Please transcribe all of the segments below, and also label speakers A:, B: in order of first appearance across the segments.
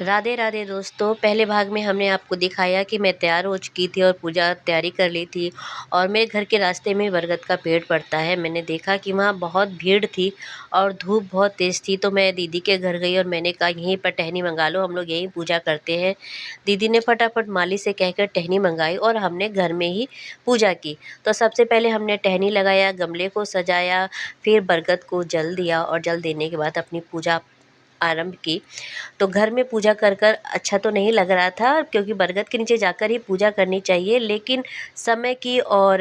A: राधे राधे दोस्तों। पहले भाग में हमने आपको दिखाया कि मैं तैयार हो चुकी थी और पूजा तैयारी कर ली थी और मेरे घर के रास्ते में बरगद का पेड़ पड़ता है। मैंने देखा कि वहाँ बहुत भीड़ थी और धूप बहुत तेज़ थी, तो मैं दीदी के घर गई और मैंने कहा यहीं पर टहनी मंगा लो, हम लोग यहीं पूजा करते हैं। दीदी ने फटाफट माली से कहकर टहनी मंगाई और हमने घर में ही पूजा की। तो सबसे पहले हमने टहनी लगाया, गमले को सजाया, फिर बरगद को जल दिया और जल देने के बाद अपनी पूजा आरंभ की। तो घर में पूजा कर कर अच्छा तो नहीं लग रहा था, क्योंकि बरगद के नीचे जाकर ही पूजा करनी चाहिए, लेकिन समय की और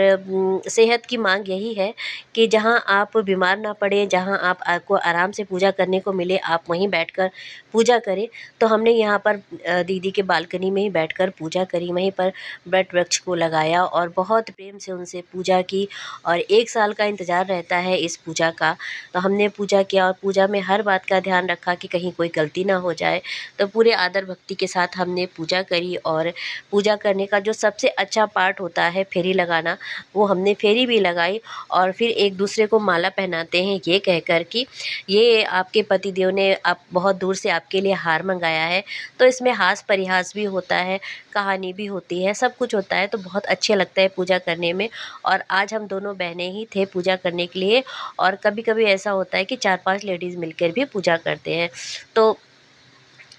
A: सेहत की मांग यही है कि जहां आप बीमार ना पड़े, जहां आप आपको आराम से पूजा करने को मिले, आप वहीं बैठकर पूजा करें। तो हमने यहाँ पर दीदी के बालकनी में ही बैठकर पूजा करी, वहीं पर वट वृक्ष को लगाया और बहुत प्रेम से उनसे पूजा की। और 1 साल का इंतज़ार रहता है इस पूजा का। तो हमने पूजा किया और पूजा में हर बात का ध्यान रखा कि कहीं कोई गलती ना हो जाए। तो पूरे आदर भक्ति के साथ हमने पूजा करी और पूजा करने का जो सबसे अच्छा पार्ट होता है फेरी लगाना, वो हमने फेरी भी लगाई और फिर एक दूसरे को माला पहनाते हैं ये कहकर कि ये आपके पतिदेव ने आप बहुत दूर से आपके लिए हार मंगाया है। तो इसमें हास परिहास भी होता है, कहानी भी होती है, सब कुछ होता है, तो बहुत अच्छे लगता है पूजा करने में। और आज हम दोनों बहनें ही थे पूजा करने के लिए और कभी-कभी ऐसा होता है कि 4-5 लेडीज़ मिलकर भी पूजा करते हैं। तो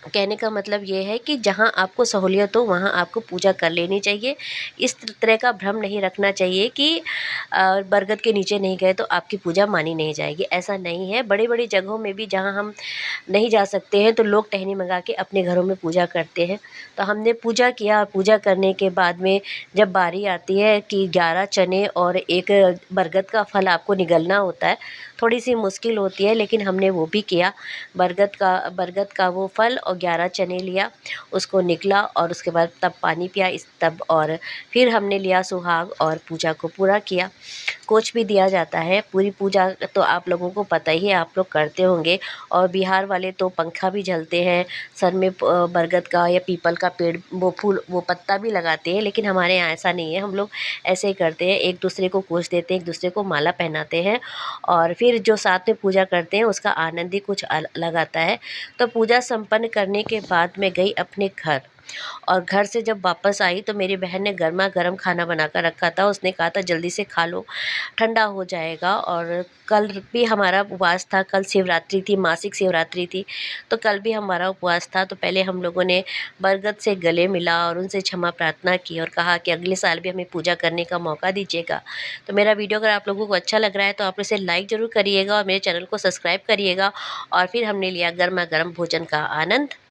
A: कहने का मतलब ये है कि जहाँ आपको सहूलियत हो वहाँ आपको पूजा कर लेनी चाहिए। इस तरह का भ्रम नहीं रखना चाहिए कि बरगद के नीचे नहीं गए तो आपकी पूजा मानी नहीं जाएगी, ऐसा नहीं है। बड़ी-बड़ी जगहों में भी जहाँ हम नहीं जा सकते हैं तो लोग टहनी मंगा के अपने घरों में पूजा करते हैं। तो हमने पूजा किया और पूजा करने के बाद में जब बारी आती है कि 11 चने और एक बरगद का फल आपको निगलना होता है, थोड़ी-सी मुश्किल होती है, लेकिन हमने वो भी किया। बरगद का वो फल और 11 चने लिया, उसको निकला और उसके बाद तब पानी पिया इस तब और फिर हमने लिया सुहाग और पूजा को पूरा किया। कोच भी दिया जाता है। पूरी पूजा तो आप लोगों को पता ही है, आप लोग करते होंगे। और बिहार वाले तो पंखा भी झलते हैं, सर में बरगद का या पीपल का पेड़ वो फूल वो पत्ता भी लगाते हैं, लेकिन हमारे यहाँ ऐसा नहीं है। हम लोग ऐसे ही करते हैं, एक दूसरे को कोच देते हैं, एक दूसरे को माला पहनाते हैं और फिर जो साथ में पूजा करते हैं उसका आनंद ही कुछ अलग आता है। तो पूजा संपन्न करने के बाद मैं गई अपने घर और घर से जब वापस आई तो मेरी बहन ने गरमा-गरम खाना बना कर रखा था। उसने कहा था जल्दी से खा लो, ठंडा हो जाएगा। और कल भी हमारा उपवास था, कल शिवरात्रि थी, मासिक शिवरात्रि थी, तो कल भी हमारा उपवास था। तो पहले हम लोगों ने बरगद से गले मिला और उनसे क्षमा प्रार्थना की और कहा कि अगले साल भी हमें पूजा करने का मौका दीजिएगा। तो मेरा वीडियो अगर आप लोगों को अच्छा लग रहा है तो आप इसे लाइक ज़रूर करिएगा और मेरे चैनल को सब्सक्राइब करिएगा। और फिर हमने लिया गरमा-गरम भोजन का आनंद।